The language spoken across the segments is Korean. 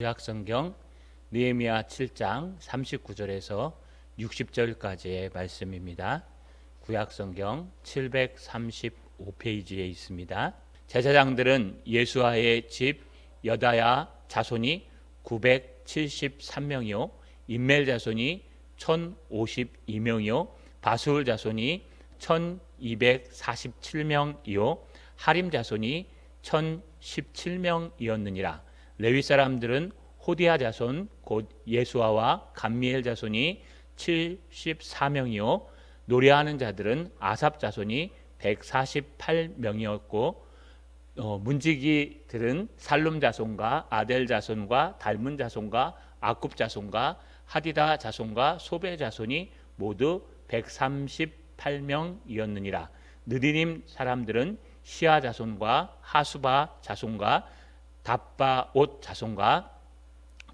구약성경 느헤미야 7장 39절에서 60절까지의 말씀입니다. 구약성경 735페이지에 있습니다. 제사장들은 예수아의 집 여다야 자손이 973명이요 임멜 자손이 1052명이요 바술 자손이 1247명이요 하림 자손이 1017명이었느니라. 레위 사람들은 호디아 자손 곧 예수아와 감미엘 자손이 74명이요 노래하는 자들은 아삽 자손이 148명이었고 문지기들은 살룸 자손과 아델 자손과 달문 자손과 아굽 자손과 하디다 자손과 소베 자손이 모두 138명이었느니라. 느디님 사람들은 시아 자손과 하수바 자손과 답바옷 자손과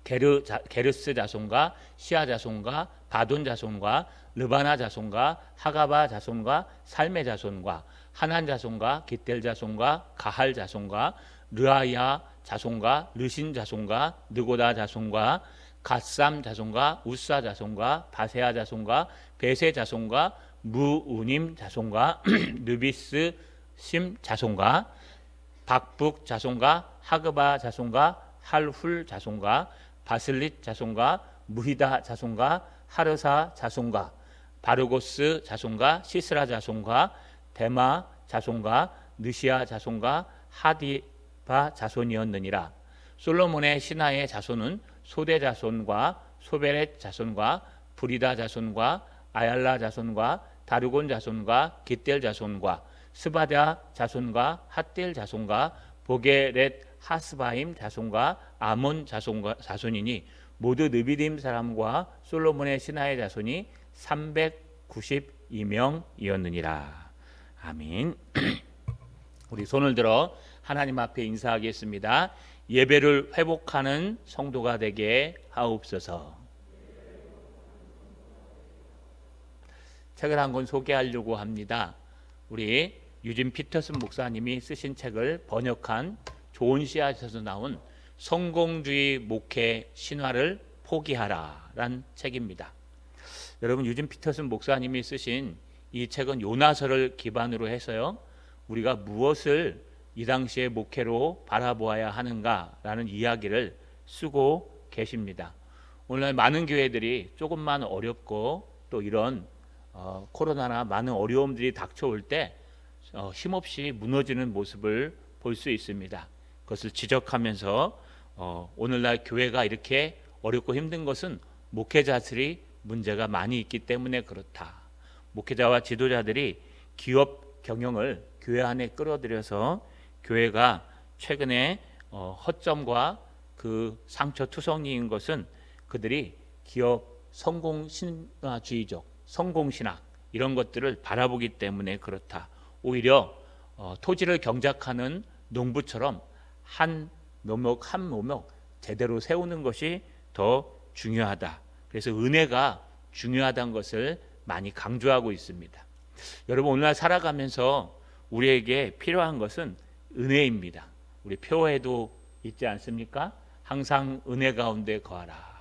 게르스 자손과 시아 자손과 바돈 자손과 르바나 자손과 하가바 자손과 살메 자손과 하난 자손과 깃델 자손과 가할 자손과 르아야 자손과 르신 자손과 느고다 자손과 갓삼 자손과 우사 자손과 바세아 자손과 베세 자손과 무우님 자손과 느비스 심 자손과 박북 자손과 하그바 자손과 할훌 자손과 바슬릿 자손과 무히다 자손과 하르사 자손과 바르고스 자손과 시스라 자손과 데마 자손과 느시아 자손과 하디바 자손이었느니라. 솔로몬의 신하의 자손은 소대 자손과 소베렛 자손과 부리다 자손과 아얄라 자손과 다르곤 자손과 깃델 자손과 스바다 자손과 핫델 자손과 보게렛 하스바임 자손과 아몬 자손이니 모두 느비딤 사람과 솔로몬의 신하의 자손이 392명이었느니라. 아멘. 우리 손을 들어 하나님 앞에 인사하겠습니다. 예배를 회복하는 성도가 되게 하옵소서. 책을 한 권 소개하려고 합니다. 우리 유진 피터슨 목사님이 쓰신 책을 번역한 좋은 씨앗에서 나온 성공주의 목회 신화를 포기하라 란 책입니다. 여러분, 유진 피터슨 목사님이 쓰신 이 책은 요나서를 기반으로 해서요, 우리가 무엇을 이 당시의 목회로 바라보아야 하는가라는 이야기를 쓰고 계십니다. 오늘날 많은 교회들이 조금만 어렵고 또 이런 코로나나 많은 어려움들이 닥쳐올 때 힘없이 무너지는 모습을 볼 수 있습니다. 그것을 지적하면서 오늘날 교회가 이렇게 어렵고 힘든 것은 목회자들이 문제가 많이 있기 때문에 그렇다. 목회자와 지도자들이 기업 경영을 교회 안에 끌어들여서 교회가 최근에 허점과 그 상처투성이인 것은 그들이 기업 성공신화주의적 성공신학 이런 것들을 바라보기 때문에 그렇다. 오히려 토지를 경작하는 농부처럼 한 묘목 한 묘목 제대로 세우는 것이 더 중요하다. 그래서 은혜가 중요하다는 것을 많이 강조하고 있습니다. 여러분, 오늘날 살아가면서 우리에게 필요한 것은 은혜입니다. 우리 표에도 있지 않습니까? 항상 은혜 가운데 거하라.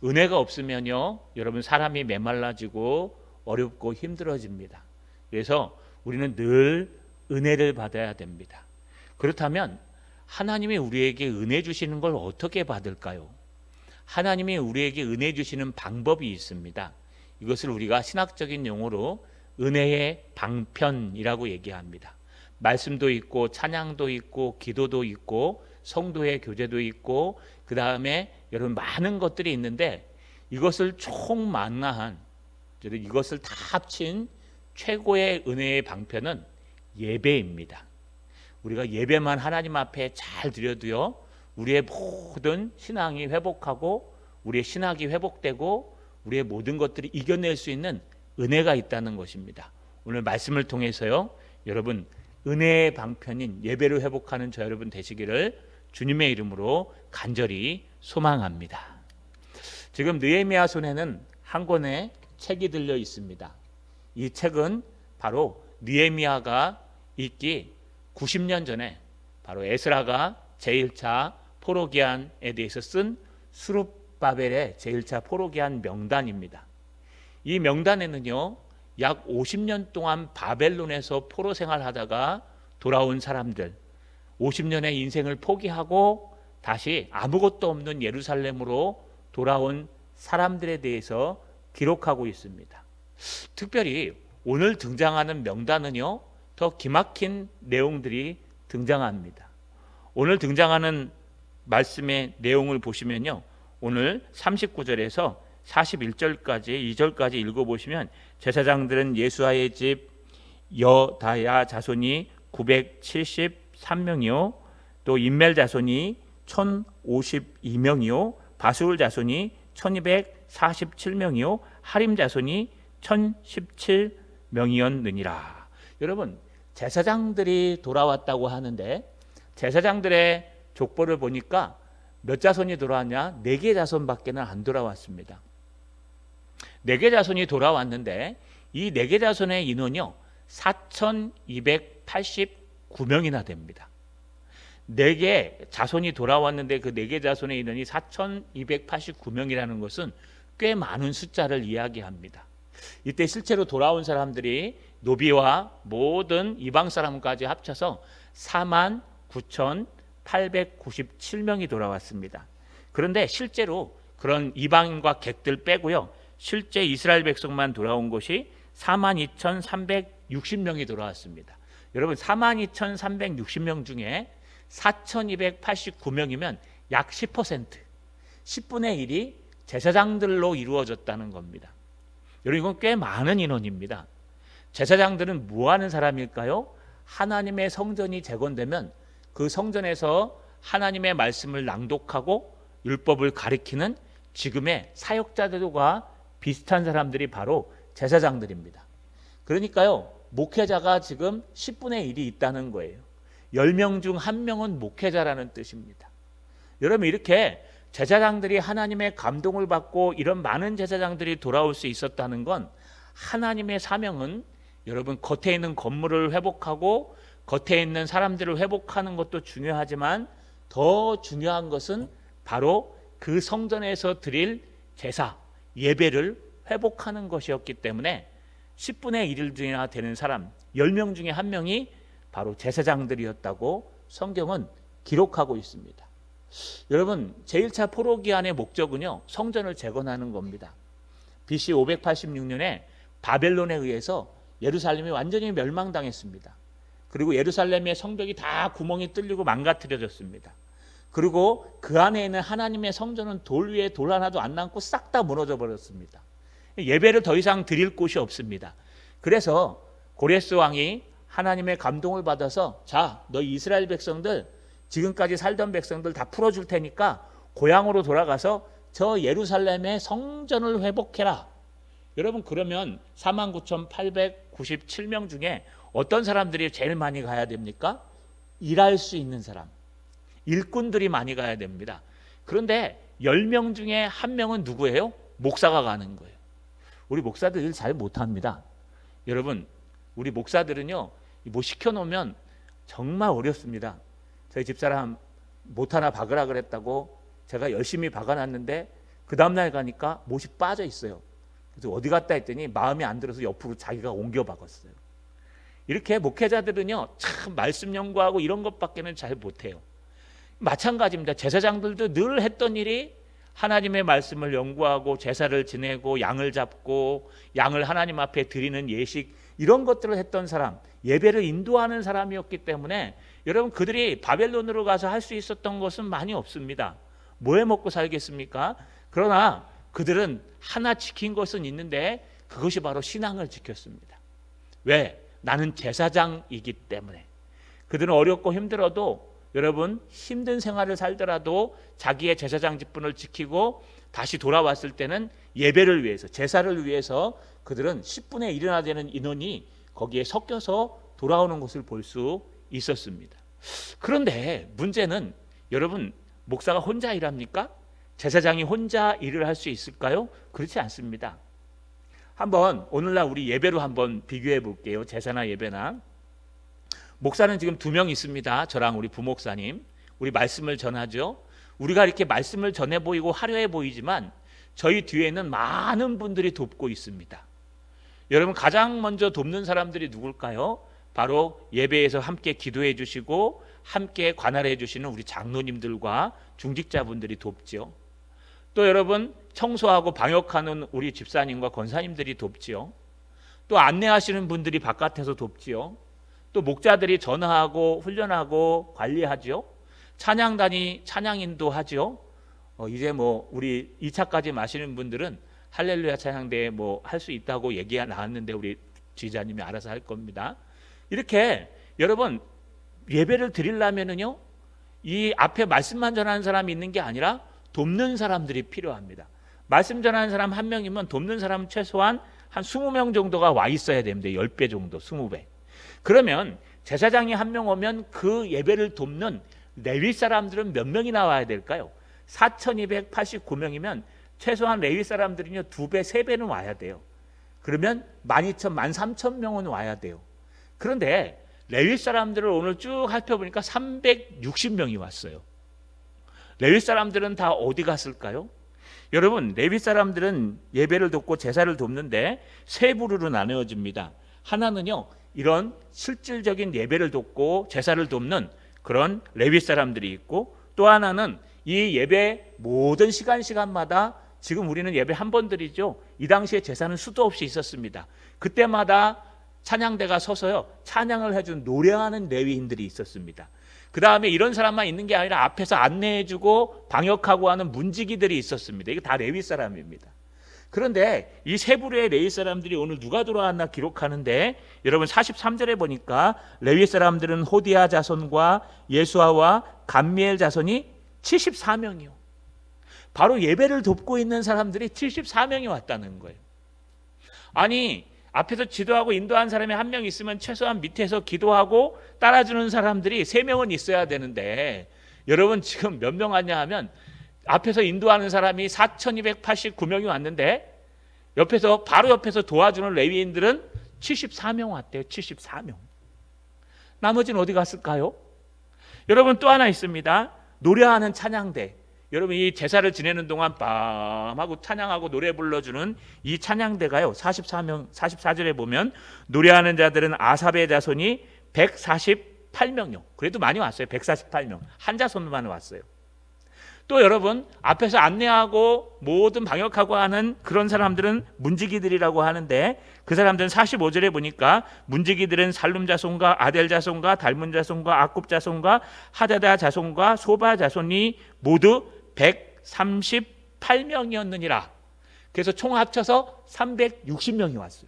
은혜가 없으면요, 여러분, 사람이 메말라지고 어렵고 힘들어집니다. 그래서 우리는 늘 은혜를 받아야 됩니다. 그렇다면 하나님이 우리에게 은혜 주시는 걸 어떻게 받을까요? 하나님이 우리에게 은혜 주시는 방법이 있습니다. 이것을 우리가 신학적인 용어로 은혜의 방편이라고 얘기합니다. 말씀도 있고 찬양도 있고 기도도 있고 성도의 교제도 있고 그 다음에 여러분 많은 것들이 있는데 이것을 총망라한 이것을 다 합친 최고의 은혜의 방편은 예배입니다. 우리가 예배만 하나님 앞에 잘 드려도요, 우리의 모든 신앙이 회복하고 우리의 신학이 회복되고 우리의 모든 것들이 이겨낼 수 있는 은혜가 있다는 것입니다. 오늘 말씀을 통해서요, 여러분 은혜의 방편인 예배를 회복하는 저 여러분 되시기를 주님의 이름으로 간절히 소망합니다. 지금 느헤미야 손에는 한 권의 책이 들려 있습니다. 이 책은 바로 느헤미야가 읽기 90년 전에 바로 에스라가 제1차 포로기한에 대해서 쓴 스룹바벨의 제1차 포로기한 명단입니다. 이 명단에는요, 약 50년 동안 바벨론에서 포로 생활하다가 돌아온 사람들, 50년의 인생을 포기하고 다시 아무것도 없는 예루살렘으로 돌아온 사람들에 대해서 기록하고 있습니다. 특별히 오늘 등장하는 명단은요, 더 기막힌 내용들이 등장합니다. 오늘 등장하는 말씀의 내용을 보시면요, 오늘 39절에서 41절까지 2절까지 읽어보시면 제사장들은 예수아의 집 여다야 자손이 973명이요 또 임멜 자손이 1052명이요 바수울 자손이 1247명이요 하림 자손이 1017명이었느니라. 여러분, 제사장들이 돌아왔다고 하는데 제사장들의 족보를 보니까 몇 자손이 돌아왔냐? 4개 자손밖에는 안 돌아왔습니다. 4개 자손이 돌아왔는데 이 4개 자손의 인원이요 4289명이나 됩니다. 4개 자손이 돌아왔는데 그 4개 자손의 인원이 4289명이라는 것은 꽤 많은 숫자를 이야기합니다. 이때 실제로 돌아온 사람들이 노비와 모든 이방 사람까지 합쳐서 49,897명이 돌아왔습니다. 그런데 실제로 그런 이방인과 객들 빼고요, 실제 이스라엘 백성만 돌아온 것이 42,360명이 돌아왔습니다. 여러분, 42,360명 중에 4,289명이면 약 10%, 10분의 1이 제사장들로 이루어졌다는 겁니다. 여러분, 이건 꽤 많은 인원입니다. 제사장들은 뭐 하는 사람일까요? 하나님의 성전이 재건되면 그 성전에서 하나님의 말씀을 낭독하고 율법을 가리키는 지금의 사역자들과 비슷한 사람들이 바로 제사장들입니다. 그러니까요, 목회자가 지금 10분의 1이 있다는 거예요. 10명 중 1명은 목회자라는 뜻입니다. 여러분, 이렇게 제사장들이 하나님의 감동을 받고 이런 많은 제사장들이 돌아올 수 있었다는 건 하나님의 사명은 여러분 겉에 있는 건물을 회복하고 겉에 있는 사람들을 회복하는 것도 중요하지만 더 중요한 것은 바로 그 성전에서 드릴 제사, 예배를 회복하는 것이었기 때문에 10분의 1이나 되는 사람 10명 중에 1명이 바로 제사장들이었다고 성경은 기록하고 있습니다. 여러분, 제1차 포로기한의 목적은요, 성전을 재건하는 겁니다. BC 586년에 바벨론에 의해서 예루살렘이 완전히 멸망당했습니다. 그리고 예루살렘의 성벽이 다 구멍이 뚫리고 망가뜨려졌습니다. 그리고 그 안에 있는 하나님의 성전은 돌 위에 돌 하나도 안 남고 싹 다 무너져 버렸습니다. 예배를 더 이상 드릴 곳이 없습니다. 그래서 고레스 왕이 하나님의 감동을 받아서, 자, 너 이스라엘 백성들, 지금까지 살던 백성들 다 풀어줄 테니까 고향으로 돌아가서 저 예루살렘의 성전을 회복해라. 여러분, 그러면 49,897명 중에 어떤 사람들이 제일 많이 가야 됩니까? 일할 수 있는 사람, 일꾼들이 많이 가야 됩니다. 그런데 10명 중에 1명은 누구예요? 목사가 가는 거예요. 우리 목사들 일 잘 못합니다. 여러분, 우리 목사들은요, 뭐 시켜놓으면 정말 어렵습니다. 저희 집사람 못 하나 박으라 그랬다고 제가 열심히 박아놨는데 그 다음날 가니까 못이 빠져 있어요. 그래서 어디 갔다 했더니 마음에 안 들어서 옆으로 자기가 옮겨 박았어요. 이렇게 목회자들은요, 참 말씀 연구하고 이런 것밖에는 잘 못해요. 마찬가지입니다. 제사장들도 늘 했던 일이 하나님의 말씀을 연구하고 제사를 지내고 양을 잡고 양을 하나님 앞에 드리는 예식, 이런 것들을 했던 사람, 예배를 인도하는 사람이었기 때문에 여러분, 그들이 바벨론으로 가서 할 수 있었던 것은 많이 없습니다. 뭐해 먹고 살겠습니까? 그러나 그들은 하나 지킨 것은 있는데 그것이 바로 신앙을 지켰습니다. 왜? 나는 제사장이기 때문에. 그들은 어렵고 힘들어도 여러분, 힘든 생활을 살더라도 자기의 제사장 직분을 지키고 다시 돌아왔을 때는 예배를 위해서, 제사를 위해서 그들은 10분의 1이나 되는 인원이 거기에 섞여서 돌아오는 것을 볼 수 있었습니다. 그런데 문제는 여러분, 목사가 혼자 일합니까? 제사장이 혼자 일을 할 수 있을까요? 그렇지 않습니다. 한번 오늘날 우리 예배로 한번 비교해 볼게요. 제사나 예배나. 목사는 지금 2명 있습니다. 저랑 우리 부목사님. 우리 말씀을 전하죠. 우리가 이렇게 말씀을 전해 보이고 화려해 보이지만 저희 뒤에는 많은 분들이 돕고 있습니다. 여러분, 가장 먼저 돕는 사람들이 누굴까요? 바로 예배에서 함께 기도해 주시고 함께 관할해 주시는 우리 장로님들과 중직자분들이 돕지요. 또 여러분, 청소하고 방역하는 우리 집사님과 권사님들이 돕지요. 또 안내하시는 분들이 바깥에서 돕지요. 또 목자들이 전하고 훈련하고 관리하죠. 찬양단이 찬양 인도하죠. 이제 우리 2차까지 마시는 분들은 할렐루야 찬양대에 할 수 있다고 얘기가 나왔는데 우리 지휘자님이 알아서 할 겁니다. 이렇게 여러분, 예배를 드리려면은요, 이 앞에 말씀만 전하는 사람이 있는 게 아니라 돕는 사람들이 필요합니다. 말씀 전하는 사람 한 명이면 돕는 사람은 최소한 한 20명 정도가 와 있어야 됩니다. 10배 정도, 20배. 그러면 제사장이 한 명 오면 그 예배를 돕는 레위 사람들은 몇 명이 나와야 될까요? 4,289명이면 최소한 레위 사람들은요 2배, 3배는 와야 돼요. 그러면 12,000, 13,000명은 와야 돼요. 그런데 레위 사람들을 오늘 쭉 살펴보니까 360명이 왔어요. 레위 사람들은 다 어디 갔을까요? 여러분, 레위 사람들은 예배를 돕고 제사를 돕는데 세 부류로 나누어집니다. 하나는요, 이런 실질적인 예배를 돕고 제사를 돕는 그런 레위 사람들이 있고, 또 하나는 이 예배 모든 시간마다, 지금 우리는 예배 한 번 드리죠. 이 당시에 제사는 수도 없이 있었습니다. 그때마다 찬양대가 서서요 찬양을 해준 노래하는 레위인들이 있었습니다. 그 다음에 이런 사람만 있는 게 아니라 앞에서 안내해주고 방역하고 하는 문지기들이 있었습니다. 이게 다 레위 사람입니다. 그런데 이 세 부류의 레위 사람들이 오늘 누가 돌아왔나 기록하는데, 여러분 43절에 보니까 레위 사람들은 호디아 자손과 예수아와 감미엘 자손이 74명이요. 바로 예배를 돕고 있는 사람들이 74명이 왔다는 거예요. 아니, 앞에서 지도하고 인도한 사람이 한 명 있으면 최소한 밑에서 기도하고 따라주는 사람들이 3명은 있어야 되는데, 여러분 지금 몇 명 왔냐 하면 앞에서 인도하는 사람이 4,289명이 왔는데 바로 옆에서 도와주는 레위인들은 74명 왔대요. 74명. 나머지는 어디 갔을까요? 여러분, 또 하나 있습니다. 노래하는 찬양대. 여러분, 이 제사를 지내는 동안 빰하고 찬양하고 노래 불러주는 이 찬양대가요 44절에 보면 노래하는 자들은 아삽의 자손이 148명이요. 그래도 많이 왔어요. 148명. 한 자손만 왔어요. 또 여러분, 앞에서 안내하고 모든 방역하고 하는 그런 사람들은 문지기들이라고 하는데, 그 사람들은 45절에 보니까 문지기들은 살룸 자손과 아델 자손과 달문 자손과 아굽 자손과 하다다 자손과 소바 자손이 모두 138명이었느니라. 그래서 총 합쳐서 360명이 왔어요.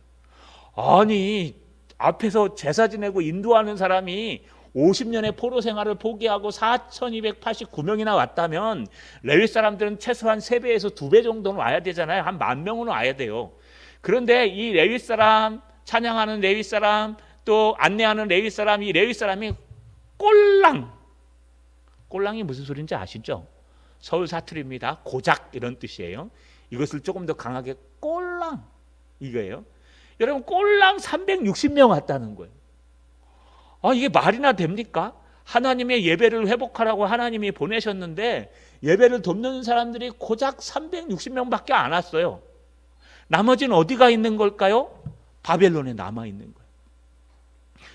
아니, 앞에서 제사 지내고 인도하는 사람이 50년의 포로 생활을 포기하고 4,289명이나 왔다면 레위 사람들은 최소한 3배에서 2배 정도는 와야 되잖아요. 한 10,000명은 와야 돼요. 그런데 이 레위 사람, 찬양하는 레위 사람, 또 안내하는 레위 사람, 이 레위 사람이 꼴랑이 무슨 소리인지 아시죠? 서울 사투리입니다. 고작 이런 뜻이에요. 이것을 조금 더 강하게 꼴랑 이거예요. 여러분, 꼴랑 360명 왔다는 거예요. 이게 말이나 됩니까? 하나님의 예배를 회복하라고 하나님이 보내셨는데 예배를 돕는 사람들이 고작 360명밖에 안 왔어요. 나머지는 어디가 있는 걸까요? 바벨론에 남아 있는 거예요.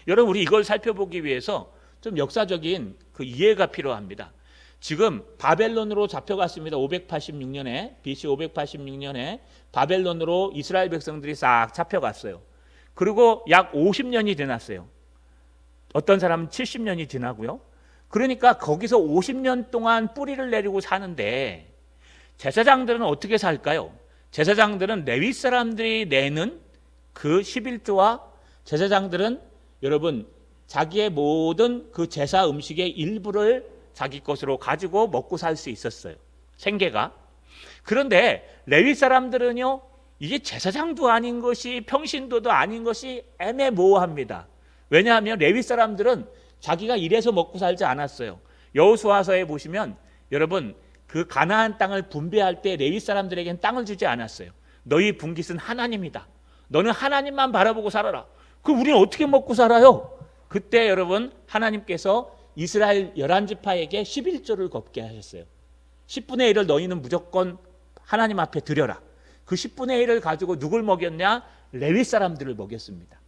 여러분, 우리 이걸 살펴보기 위해서 좀 역사적인 그 이해가 필요합니다. 지금 바벨론으로 잡혀갔습니다. 586년에, BC 586년에 바벨론으로 이스라엘 백성들이 싹 잡혀갔어요. 그리고 약 50년이 지났어요. 어떤 사람은 70년이 지나고요. 그러니까 거기서 50년 동안 뿌리를 내리고 사는데 제사장들은 어떻게 살까요? 제사장들은 레위 사람들이 내는 그 11조와 제사장들은 여러분 자기의 모든 그 제사 음식의 일부를 자기 것으로 가지고 먹고 살 수 있었어요. 생계가. 그런데 레위 사람들은요, 이게 제사장도 아닌 것이 평신도도 아닌 것이 애매모호합니다. 왜냐하면 레위 사람들은 자기가 일해서 먹고 살지 않았어요. 여호수아서에 보시면 여러분 그 가나안 땅을 분배할 때 레위 사람들에게는 땅을 주지 않았어요. 너희 분깃은 하나님이다. 너는 하나님만 바라보고 살아라. 그럼 우리는 어떻게 먹고 살아요? 그때 여러분 하나님께서 이스라엘 11지파에게 11조를 걷게 하셨어요. 10분의 1을 너희는 무조건 하나님 앞에 드려라. 그 10분의 1을 가지고 누굴 먹였냐? 레위 사람들을 먹였습니다.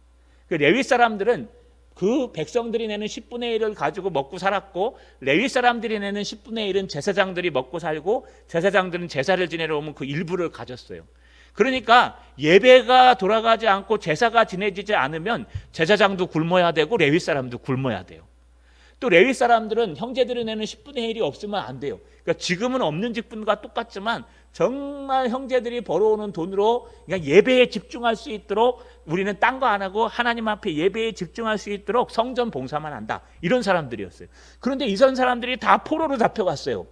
그 레위 사람들은 그 백성들이 내는 10분의 1을 가지고 먹고 살았고, 레위 사람들이 내는 10분의 1은 제사장들이 먹고 살고, 제사장들은 제사를 지내러 오면 그 일부를 가졌어요. 그러니까 예배가 돌아가지 않고 제사가 지내지지 않으면 제사장도 굶어야 되고 레위 사람도 굶어야 돼요. 또 레위 사람들은 형제들이 내는 10분의 1이 없으면 안 돼요. 그러니까 지금은 없는 직분과 똑같지만 정말 형제들이 벌어오는 돈으로 그냥 예배에 집중할 수 있도록, 우리는 딴 거 안 하고 하나님 앞에 예배에 집중할 수 있도록 성전 봉사만 한다, 이런 사람들이었어요. 그런데 이런 사람들이 다 포로로 잡혀갔어요.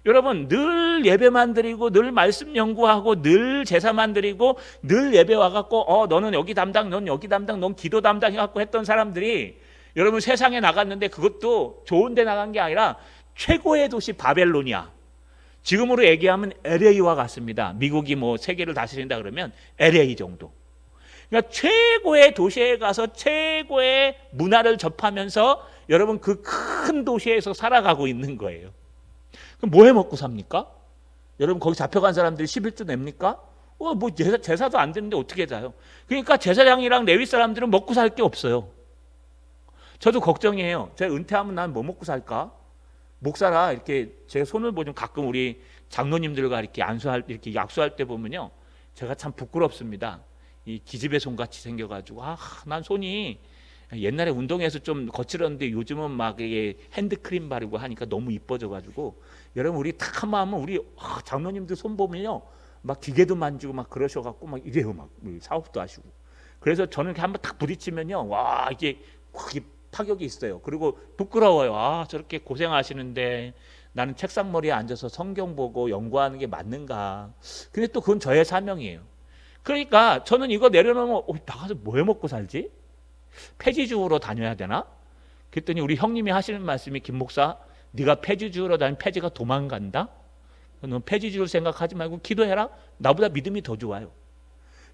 여러분, 늘 예배만 드리고 늘 말씀 연구하고 늘 제사만 드리고 늘 예배 와갖고 너는 여기 담당, 넌 여기 담당, 넌 기도 담당 해갖고 했던 사람들이 여러분 세상에 나갔는데, 그것도 좋은 데 나간 게 아니라 최고의 도시 바벨론이야. 지금으로 얘기하면 LA와 같습니다. 미국이 뭐 세계를 다스린다 그러면 LA 정도. 그러니까 최고의 도시에 가서 최고의 문화를 접하면서 여러분 그 큰 도시에서 살아가고 있는 거예요. 그럼 뭐 해 먹고 삽니까? 여러분 거기 잡혀간 사람들이 11조 냅니까? 뭐 제사도 안 되는데 어떻게 자요? 그러니까 제사장이랑 레위 사람들은 먹고 살 게 없어요. 저도 걱정이에요. 제가 은퇴하면 난 뭐 먹고 살까? 목사라 이렇게 제 손을 보면 가끔 우리 장로님들과 이렇게 이렇게 약수할 때 보면요, 제가 참 부끄럽습니다. 이 기집애 손 같이 생겨가지고 난 손이 옛날에 운동해서 좀 거칠었는데 요즘은 막 이게 핸드크림 바르고 하니까 너무 이뻐져가지고, 여러분 우리 탁 한번 하면 우리 장로님들 손 보면요, 막 기계도 만지고 막 그러셔갖고 막 이래요, 막 사업도 하시고. 그래서 저는 이렇게 한번 탁 부딪히면요, 와 이게 크게 타격이 있어요. 그리고 부끄러워요. 저렇게 고생하시는데 나는 책상머리에 앉아서 성경 보고 연구하는 게 맞는가. 근데 또 그건 저의 사명이에요. 그러니까 저는 이거 내려놓으면 나가서 뭐 해 먹고 살지? 폐지 주우러 다녀야 되나? 그랬더니 우리 형님이 하시는 말씀이, 김 목사, 네가 폐지 주우러 다니면 폐지가 도망간다? 넌 폐지 주울 생각하지 말고 기도해라. 나보다 믿음이 더 좋아요.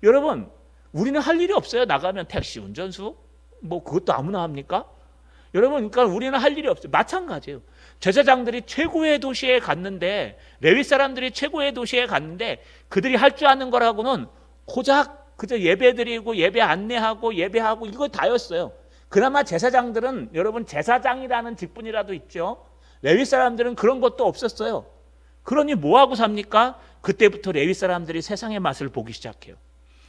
여러분, 우리는 할 일이 없어요. 나가면 택시 운전수 뭐 그것도 아무나 합니까? 여러분, 그러니까 우리는 할 일이 없어요. 마찬가지예요. 제사장들이 최고의 도시에 갔는데, 레위 사람들이 최고의 도시에 갔는데 그들이 할 줄 아는 거라고는 고작 그저 예배드리고 예배 안내하고 예배하고 이거 다였어요. 그나마 제사장들은 여러분 제사장이라는 직분이라도 있죠. 레위 사람들은 그런 것도 없었어요. 그러니 뭐하고 삽니까? 그때부터 레위 사람들이 세상의 맛을 보기 시작해요.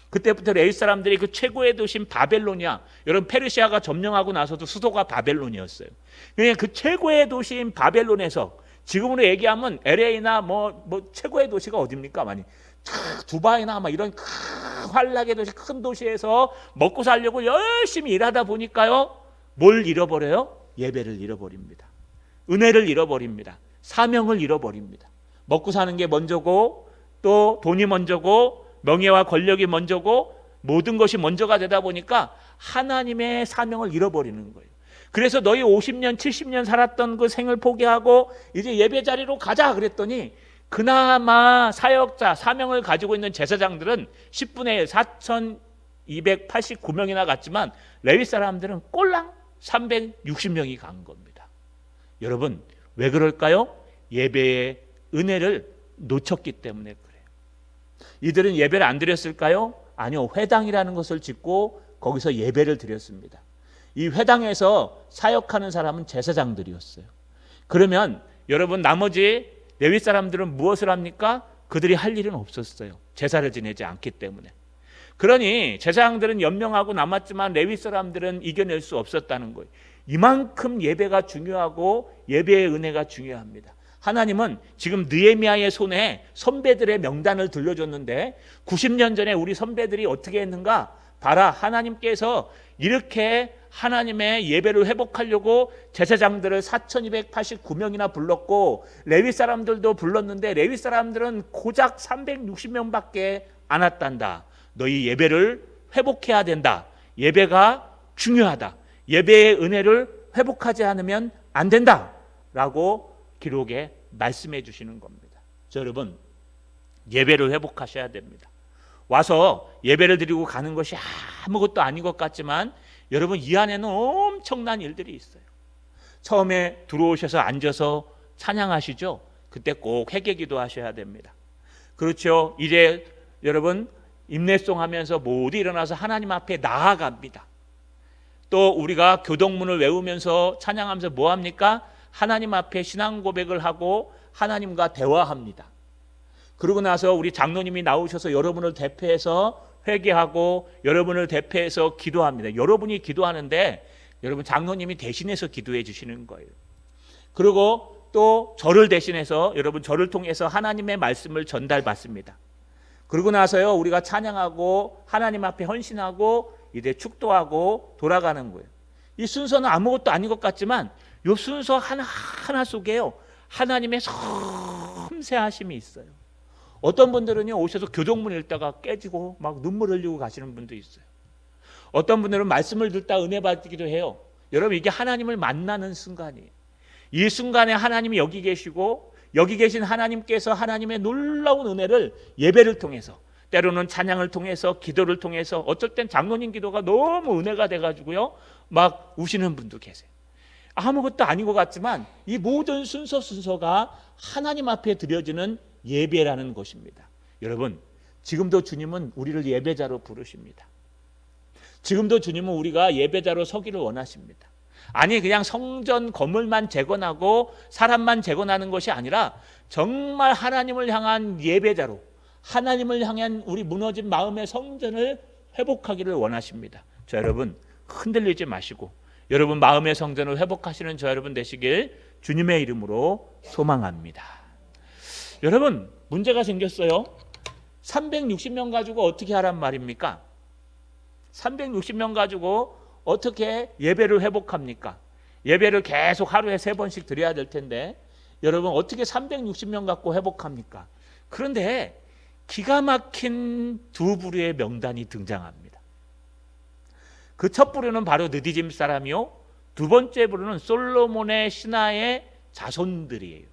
그때부터 레위 사람들이 그 최고의 도시인 바벨론이야. 여러분 페르시아가 점령하고 나서도 수도가 바벨론이었어요. 그러니까 그 최고의 도시인 바벨론에서, 지금으로 얘기하면 LA나 뭐 최고의 도시가 어딥니까? 많이 두바이나 막 이런 환락의 도시, 큰 도시에서 먹고 살려고 열심히 일하다 보니까요, 뭘 잃어버려요? 예배를 잃어버립니다. 은혜를 잃어버립니다. 사명을 잃어버립니다. 먹고 사는 게 먼저고, 또 돈이 먼저고, 명예와 권력이 먼저고, 모든 것이 먼저가 되다 보니까 하나님의 사명을 잃어버리는 거예요. 그래서 너희 50년 70년 살았던 그 생을 포기하고 이제 예배 자리로 가자 그랬더니, 그나마 사역자 사명을 가지고 있는 제사장들은 10분의 4,289명이나 갔지만 레위 사람들은 꼴랑 360명이 간 겁니다. 여러분 왜 그럴까요? 예배의 은혜를 놓쳤기 때문에 그래요. 이들은 예배를 안 드렸을까요? 아니요, 회당이라는 것을 짓고 거기서 예배를 드렸습니다. 이 회당에서 사역하는 사람은 제사장들이었어요. 그러면 여러분 나머지 레위 사람들은 무엇을 합니까? 그들이 할 일은 없었어요. 제사를 지내지 않기 때문에. 그러니 제사장들은 연명하고 남았지만 레위 사람들은 이겨낼 수 없었다는 거예요. 이만큼 예배가 중요하고 예배의 은혜가 중요합니다. 하나님은 지금 느헤미야의 손에 선배들의 명단을 들려줬는데, 90년 전에 우리 선배들이 어떻게 했는가? 봐라, 하나님께서 이렇게 하나님의 예배를 회복하려고 제사장들을 4,289명이나 불렀고 레위 사람들도 불렀는데 레위 사람들은 고작 360명밖에 안 왔단다. 너희 예배를 회복해야 된다. 예배가 중요하다. 예배의 은혜를 회복하지 않으면 안 된다 라고 기록에 말씀해 주시는 겁니다. 자, 여러분 예배를 회복하셔야 됩니다. 와서 예배를 드리고 가는 것이 아무것도 아닌 것 같지만 여러분 이 안에는 엄청난 일들이 있어요. 처음에 들어오셔서 앉아서 찬양하시죠. 그 그때 꼭 회개기도 하셔야 됩니다. 그렇죠. 이제 여러분 임례송 하면서 모두 일어나서 하나님 앞에 나아갑니다. 또 우리가 교동문을 외우면서 찬양하면서 뭐 합니까? 하나님 앞에 신앙 고백을 하고 하나님과 대화합니다. 그러고 나서 우리 장로님이 나오셔서 여러분을 대표해서 회개하고 여러분을 대표해서 기도합니다. 여러분이 기도하는데 여러분 장로님이 대신해서 기도해 주시는 거예요. 그리고 또 저를 대신해서 여러분 저를 통해서 하나님의 말씀을 전달받습니다. 그러고 나서요 우리가 찬양하고 하나님 앞에 헌신하고 이제 축도하고 돌아가는 거예요. 이 순서는 아무것도 아닌 것 같지만 이 순서 하나하나 속에요 하나님의 섬세하심이 있어요. 어떤 분들은요 오셔서 교동문 읽다가 깨지고 막 눈물 흘리고 가시는 분도 있어요. 어떤 분들은 말씀을 듣다 은혜 받기도 해요. 여러분 이게 하나님을 만나는 순간이에요. 이 순간에 하나님이 여기 계시고 여기 계신 하나님께서 하나님의 놀라운 은혜를 예배를 통해서 때로는 찬양을 통해서 기도를 통해서 어쩔 땐 장로님 기도가 너무 은혜가 돼가지고요 막 우시는 분도 계세요. 아무것도 아닌 것 같지만 이 모든 순서가 하나님 앞에 드려지는 예배라는 것입니다. 여러분 지금도 주님은 우리를 예배자로 부르십니다. 지금도 주님은 우리가 예배자로 서기를 원하십니다. 아니 그냥 성전 건물만 재건하고 사람만 재건하는 것이 아니라 정말 하나님을 향한 예배자로 하나님을 향한 우리 무너진 마음의 성전을 회복하기를 원하십니다. 저 여러분 흔들리지 마시고 여러분 마음의 성전을 회복하시는 저 여러분 되시길 주님의 이름으로 소망합니다. 여러분 문제가 생겼어요. 360명 가지고 어떻게 하란 말입니까? 360명 가지고 어떻게 예배를 회복합니까? 예배를 계속 하루에 3번씩 드려야 될 텐데 여러분 어떻게 360명 갖고 회복합니까? 그런데 기가 막힌 두 부류의 명단이 등장합니다. 그 첫 부류는 바로 느디짐 사람이요 두 번째 부류는 솔로몬의 신하의 자손들이에요.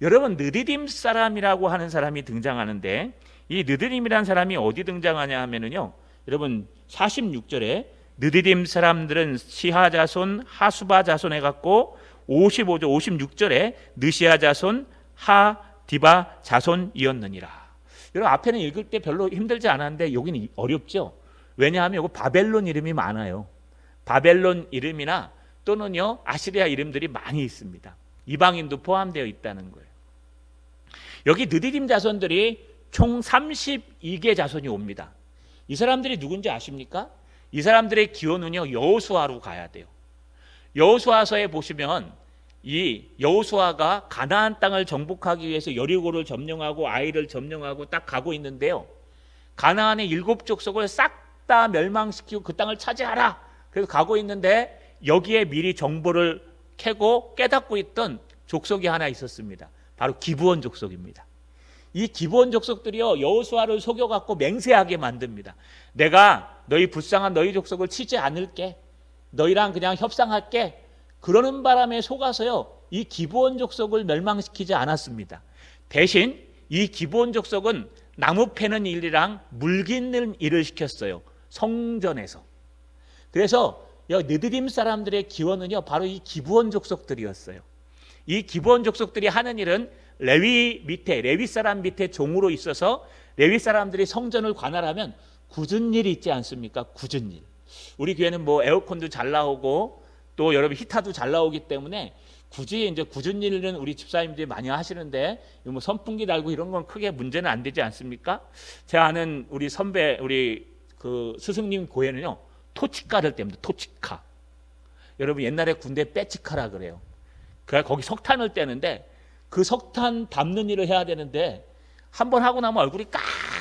여러분 느디딤 사람이라고 하는 사람이 등장하는데 이 느디딤이라는 사람이 어디 등장하냐 하면은요 여러분 46절에 느디딤 사람들은 시하 자손 하수바 자손 해갖고 55절 56절에 느시아 자손 하디바 자손이었느니라. 여러분 앞에는 읽을 때 별로 힘들지 않았는데 여기는 어렵죠. 왜냐하면 이거 바벨론 이름이 많아요. 바벨론 이름이나 또는요 아시리아 이름들이 많이 있습니다. 이방인도 포함되어 있다는 거예요. 여기 느디딤 자손들이 총 32개 자손이 옵니다. 이 사람들이 누군지 아십니까? 이 사람들의 기원은요 여호수아로 가야 돼요. 여호수아서에 보시면 이 여호수아가 가나안 땅을 정복하기 위해서 여리고를 점령하고 아이를 점령하고 딱 가고 있는데요. 가나안의 7족속을 싹 다 멸망시키고 그 땅을 차지하라. 그래서 가고 있는데 여기에 미리 정보를 캐고 깨닫고 있던 족속이 하나 있었습니다. 바로 기브온 족속입니다. 이 기브온 족속들이요 여호수아를 속여갖고 맹세하게 만듭니다. 내가 너희 불쌍한 너희 족속을 치지 않을게. 너희랑 그냥 협상할게. 그러는 바람에 속아서요 이 기브온 족속을 멸망시키지 않았습니다. 대신 이 기브온 족속은 나무 패는 일이랑 물 깃는 일을 시켰어요. 성전에서. 그래서 느디딤 사람들의 기원은요 바로 이 기브온 족속들이었어요. 이 기브온 족속들이 하는 일은 레위 사람 밑에 종으로 있어서 레위 사람들이 성전을 관할하면 굳은 일이 있지 않습니까? 굳은 일. 우리 교회는 뭐 에어컨도 잘 나오고 또 여러분 히타도 잘 나오기 때문에 굳이 이제 굳은 일은 우리 집사님들이 많이 하시는데 뭐 선풍기 달고 이런 건 크게 문제는 안 되지 않습니까? 제가 아는 우리 선배 우리 그 스승님 고에는요 토치카를 뗍니다. 토치카. 여러분 옛날에 군대 빼치카라 그래요. 거기 석탄을 떼는데 그 석탄 담는 일을 해야 되는데 한번 하고 나면 얼굴이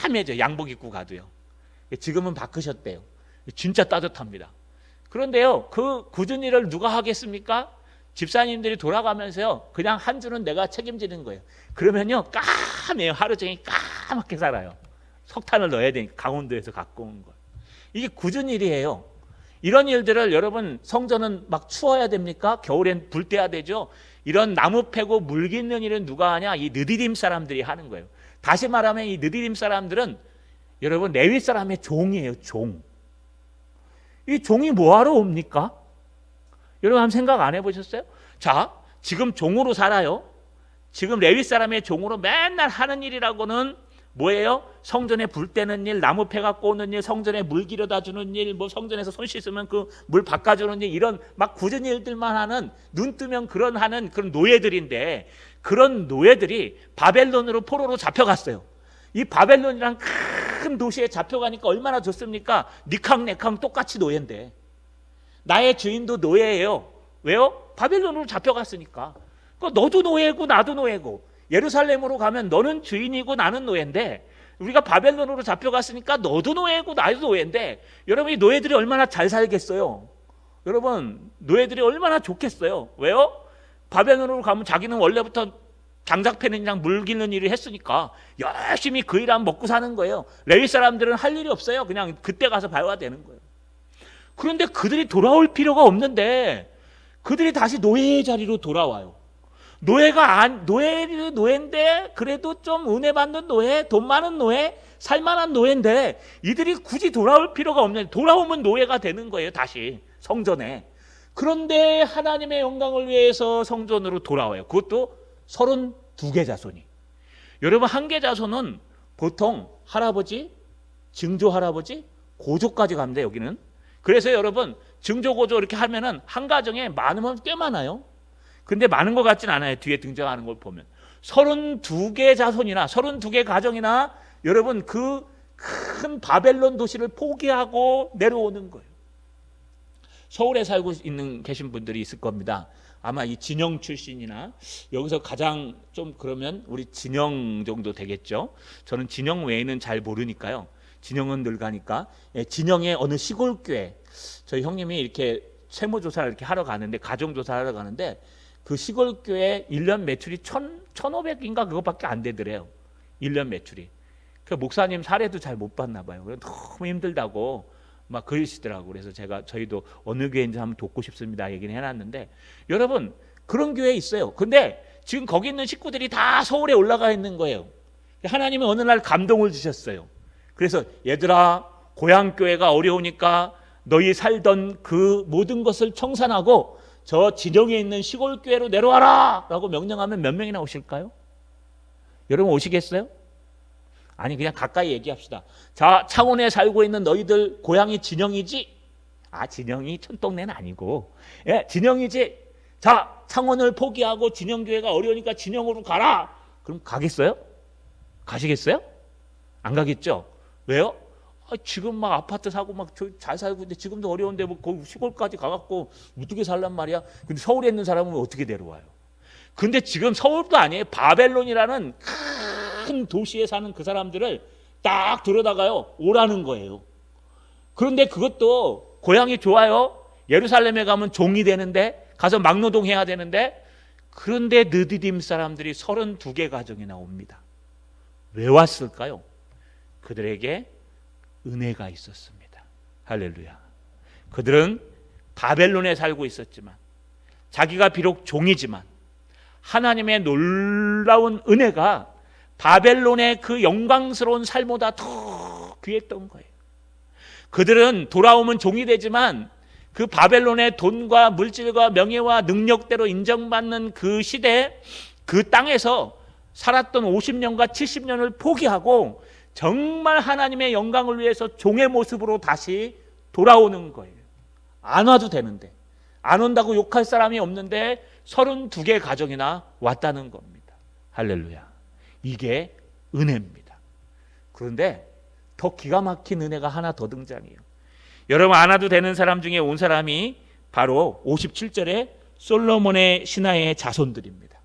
까매져. 양복 입고 가도요. 지금은 바꾸셨대요. 진짜 따뜻합니다. 그런데요 그 굳은 일을 누가 하겠습니까? 집사님들이 돌아가면서요 그냥 한 주는 내가 책임지는 거예요. 그러면요 까매요. 하루 종일 까맣게 살아요. 석탄을 넣어야 되니까 강원도에서 갖고 온 거. 이게 굳은 일이에요. 이런 일들을 여러분 성전은 막 추워야 됩니까? 겨울엔 불 떼야 되죠. 이런 나무 패고 물 깃는 일은 누가 하냐? 이 느디딤 사람들이 하는 거예요. 다시 말하면 이 느디딤 사람들은 여러분 레위 사람의 종이에요. 종. 이 종이 뭐하러 옵니까? 여러분 한번 생각 안 해보셨어요? 자 지금 종으로 살아요. 지금 레위 사람의 종으로 맨날 하는 일이라고는 뭐예요? 성전에 불 떼는 일, 나무 패 갖고 오는 일, 성전에 물 길어다 주는 일, 뭐 성전에서 손 씻으면 그 물 바꿔주는 일, 이런 막 굳은 일들만 하는, 눈 뜨면 그런 하는 그런 노예들인데, 그런 노예들이 바벨론으로 포로로 잡혀갔어요. 이 바벨론이란 큰 도시에 잡혀가니까 얼마나 좋습니까? 니캉네캉 똑같이 노예인데, 나의 주인도 노예예요. 왜요? 바벨론으로 잡혀갔으니까. 그러니까 너도 노예고 나도 노예고, 예루살렘으로 가면 너는 주인이고 나는 노예인데, 우리가 바벨론으로 잡혀갔으니까 너도 노예고 나도 노예인데, 여러분 이 노예들이 얼마나 잘 살겠어요? 여러분 노예들이 얼마나 좋겠어요? 왜요? 바벨론으로 가면 자기는 원래부터 장작 패는 일이랑 물 기는 일을 했으니까 열심히 그 일하면 먹고 사는 거예요. 레위 사람들은 할 일이 없어요. 그냥 그때 가서 봐야 되는 거예요. 그런데 그들이 돌아올 필요가 없는데 그들이 다시 노예의 자리로 돌아와요. 노예인데 그래도 좀 은혜 받는 노예, 돈 많은 노예, 살만한 노예인데 이들이 굳이 돌아올 필요가 없는데 돌아오면 노예가 되는 거예요. 다시 성전에. 그런데 하나님의 영광을 위해서 성전으로 돌아와요. 그것도 32개 자손이. 여러분 한 개 자손은 보통 할아버지, 증조 할아버지, 고조까지 갑니다. 여기는. 그래서 여러분 증조 고조 이렇게 하면은 한 가정에 많으면 꽤 많아요. 근데 많은 것 같진 않아요. 뒤에 등장하는 걸 보면 32개 자손이나 32개 가정이나 여러분 그 큰 바벨론 도시를 포기하고 내려오는 거예요. 서울에 살고 계신 분들이 있을 겁니다. 아마 이 진영 출신이나 여기서 가장 좀 그러면 우리 진영 정도 되겠죠. 저는 진영 외에는 잘 모르니까요. 진영은 늘 가니까. 진영의 어느 시골교회, 저희 형님이 이렇게 세무조사를 이렇게 하러 가는데, 가정조사를 하러 가는데 그 시골교회 1년 매출이 1,500인가 그것밖에 안 되더래요. 1년 매출이. 그 목사님 사례도 잘 못 봤나 봐요. 너무 힘들다고 막 그러시더라고. 그래서 저희도 어느 교회인지 한번 돕고 싶습니다 얘기는 해놨는데, 여러분 그런 교회 있어요. 근데 지금 거기 있는 식구들이 다 서울에 올라가 있는 거예요. 하나님은 어느 날 감동을 주셨어요. 그래서 얘들아, 고향 교회가 어려우니까 너희 살던 그 모든 것을 청산하고 저 진영에 있는 시골 교회로 내려와라 라고 명령하면 몇 명이나 오실까요? 여러분 오시겠어요? 아니 그냥 가까이 얘기합시다. 자, 창원에 살고 있는 너희들 고향이 진영이지? 아, 진영이 촌동네는 아니고, 예, 진영이지? 자, 창원을 포기하고 진영교회가 어려우니까 진영으로 가라. 그럼 가겠어요? 가시겠어요? 안 가겠죠? 왜요? 지금 막 아파트 사고 막 잘 살고 있는데 지금도 어려운데 뭐 거기 시골까지 가갖고 어떻게 살란 말이야? 근데 서울에 있는 사람은 어떻게 내려와요? 근데 지금 서울도 아니에요. 바벨론이라는 큰 도시에 사는 그 사람들을 딱 들여다가요 오라는 거예요. 그런데 그것도 고향이 좋아요. 예루살렘에 가면 종이 되는데, 가서 막노동 해야 되는데, 그런데 느디딤 사람들이 32개 가정이나 옵니다. 왜 왔을까요? 그들에게 은혜가 있었습니다. 할렐루야. 그들은 바벨론에 살고 있었지만, 자기가 비록 종이지만 하나님의 놀라운 은혜가 바벨론의 그 영광스러운 삶보다 더 귀했던 거예요. 그들은 돌아오면 종이 되지만 그 바벨론의 돈과 물질과 명예와 능력대로 인정받는 그 시대, 그 땅에서 살았던 50년과 70년을 포기하고 정말 하나님의 영광을 위해서 종의 모습으로 다시 돌아오는 거예요. 안 와도 되는데, 안 온다고 욕할 사람이 없는데 32개 가정이나 왔다는 겁니다. 할렐루야. 이게 은혜입니다. 그런데 더 기가 막힌 은혜가 하나 더 등장해요. 여러분 안 와도 되는 사람 중에 온 사람이 바로 57절에 솔로몬의 신하의 자손들입니다.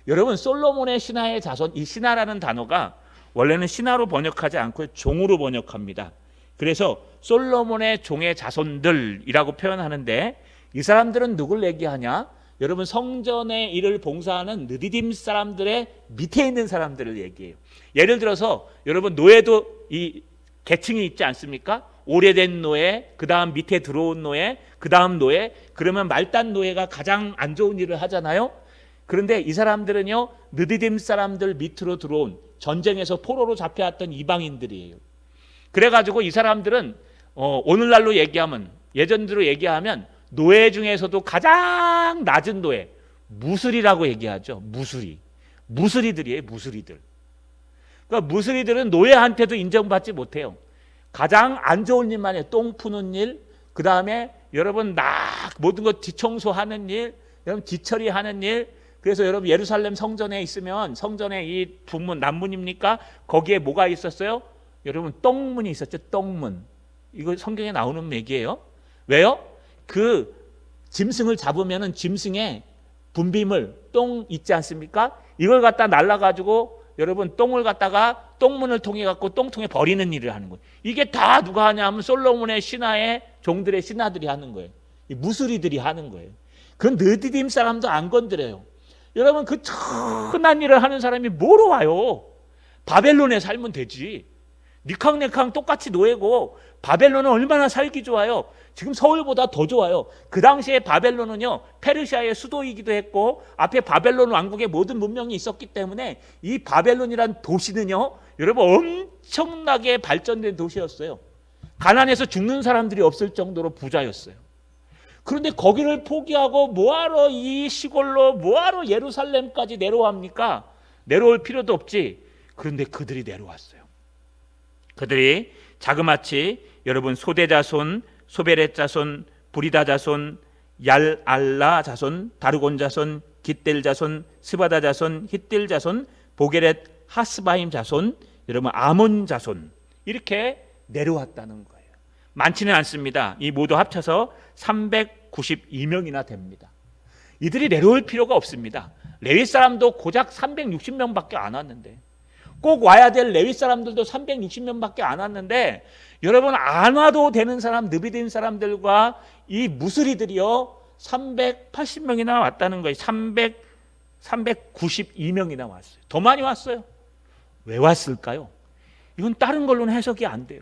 여러분 솔로몬의 신하의 자손, 이 신하라는 단어가 원래는 신하로 번역하지 않고 종으로 번역합니다. 그래서 솔로몬의 종의 자손들이라고 표현하는데, 이 사람들은 누굴 얘기하냐? 여러분 성전의 일을 봉사하는 느디딤 사람들의 밑에 있는 사람들을 얘기해요. 예를 들어서 여러분 노예도 이 계층이 있지 않습니까? 오래된 노예, 그 다음 밑에 들어온 노예, 그 다음 노예. 그러면 말단 노예가 가장 안 좋은 일을 하잖아요. 그런데 이 사람들은요 느디딤 사람들 밑으로 들어온, 전쟁에서 포로로 잡혀왔던 이방인들이에요. 그래가지고 이 사람들은 오늘날로 얘기하면, 예전대로 얘기하면 노예 중에서도 가장 낮은 노예, 무술이라고 얘기하죠. 무술이. 무슬이들이에요. 무슬이들. 그러니까 무슬이들은 노예한테도 인정받지 못해요. 가장 안 좋은 일만 해요. 똥 푸는 일, 그 다음에 여러분 모든 거 뒤청소하는 일, 여러분 뒤처리하는 일. 그래서 여러분 예루살렘 성전에 있으면 성전에 이 북문 남문입니까? 거기에 뭐가 있었어요? 여러분 똥문이 있었죠. 똥문. 이거 성경에 나오는 얘기예요. 왜요? 그 짐승을 잡으면은 짐승의 분비물 똥 있지 않습니까? 이걸 갖다 날라가지고 여러분 똥을 갖다가 똥문을 통해 갖고 똥통에 버리는 일을 하는 거예요. 이게 다 누가 하냐면 솔로몬의 신하의 종들의 신하들이 하는 거예요. 이 무슬이들이 하는 거예요. 그건 느디딤 사람도 안 건드려요. 여러분 그 천한 일을 하는 사람이 뭐로 와요? 바벨론에 살면 되지. 니캉네캉 똑같이 노예고 바벨론은 얼마나 살기 좋아요. 지금 서울보다 더 좋아요. 그 당시에 바벨론은요 페르시아의 수도이기도 했고 앞에 바벨론 왕국의 모든 문명이 있었기 때문에 이 바벨론이란 도시는요 여러분 엄청나게 발전된 도시였어요. 가난해서 죽는 사람들이 없을 정도로 부자였어요. 그런데 거기를 포기하고 뭐하러 이 시골로 뭐하러 예루살렘까지 내려옵니까? 내려올 필요도 없지. 그런데 그들이 내려왔어요. 그들이 자그마치 여러분 소대 자손, 소베렛 자손, 부리다 자손, 얄알라 자손, 다르곤 자손, 깃델 자손, 스바다 자손, hit딜 자손, 보게렛 하스바임 자손, 여러분 아몬 자손 이렇게 내려왔다는 거예요. 많지는 않습니다. 이 모두 합쳐서 392명이나 됩니다. 이들이 내려올 필요가 없습니다. 레위 사람도 고작 360명밖에 안 왔는데 꼭 와야 될 레위 사람들도 360명밖에 안 왔는데 여러분 안 와도 되는 사람 느비딘 사람들과 이 무슬이들이요 380명이나 왔다는 거예요. 392명이나 왔어요. 더 많이 왔어요. 왜 왔을까요? 이건 다른 걸로는 해석이 안 돼요.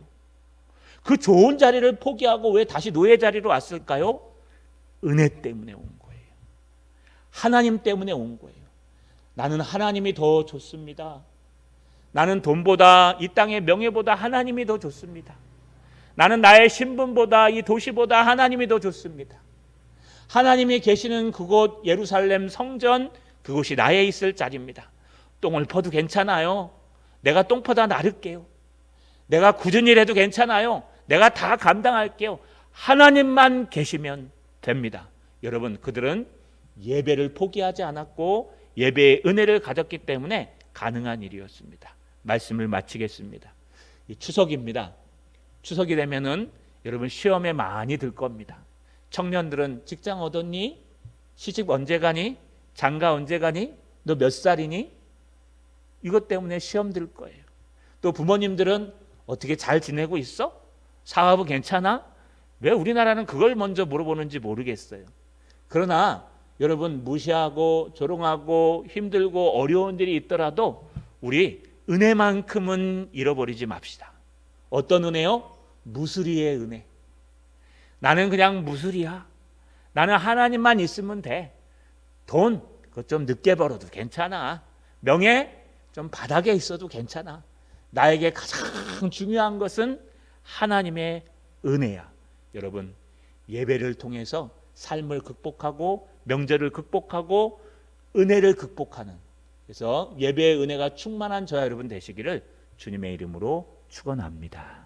그 좋은 자리를 포기하고 왜 다시 노예 자리로 왔을까요? 은혜 때문에 온 거예요. 하나님 때문에 온 거예요. 나는 하나님이 더 좋습니다. 나는 돈보다 이 땅의 명예보다 하나님이 더 좋습니다. 나는 나의 신분보다 이 도시보다 하나님이 더 좋습니다. 하나님이 계시는 그곳 예루살렘 성전 그곳이 나의 있을 자리입니다. 똥을 퍼도 괜찮아요. 내가 똥 퍼다 나를게요. 내가 굳은 일 해도 괜찮아요. 내가 다 감당할게요. 하나님만 계시면 됩니다. 여러분 그들은 예배를 포기하지 않았고 예배의 은혜를 가졌기 때문에 가능한 일이었습니다. 말씀을 마치겠습니다. 이 추석입니다. 추석이 되면은 여러분 시험에 많이 들 겁니다. 청년들은 직장 얻었니? 시집 언제 가니? 장가 언제 가니? 너 몇 살이니? 이것 때문에 시험 들 거예요. 또 부모님들은 어떻게 잘 지내고 있어? 사업은 괜찮아? 왜 우리나라는 그걸 먼저 물어보는지 모르겠어요. 그러나 여러분 무시하고 조롱하고 힘들고 어려운 일이 있더라도 우리 은혜만큼은 잃어버리지 맙시다. 어떤 은혜요? 무슬이의 은혜. 나는 그냥 무슬이야. 나는 하나님만 있으면 돼. 돈 그거 좀 늦게 벌어도 괜찮아. 명예 좀 바닥에 있어도 괜찮아. 나에게 가장 중요한 것은 하나님의 은혜야. 여러분 예배를 통해서 삶을 극복하고 명절을 극복하고 은혜를 극복하는 그래서 예배의 은혜가 충만한 저와 여러분 되시기를 주님의 이름으로 축원합니다.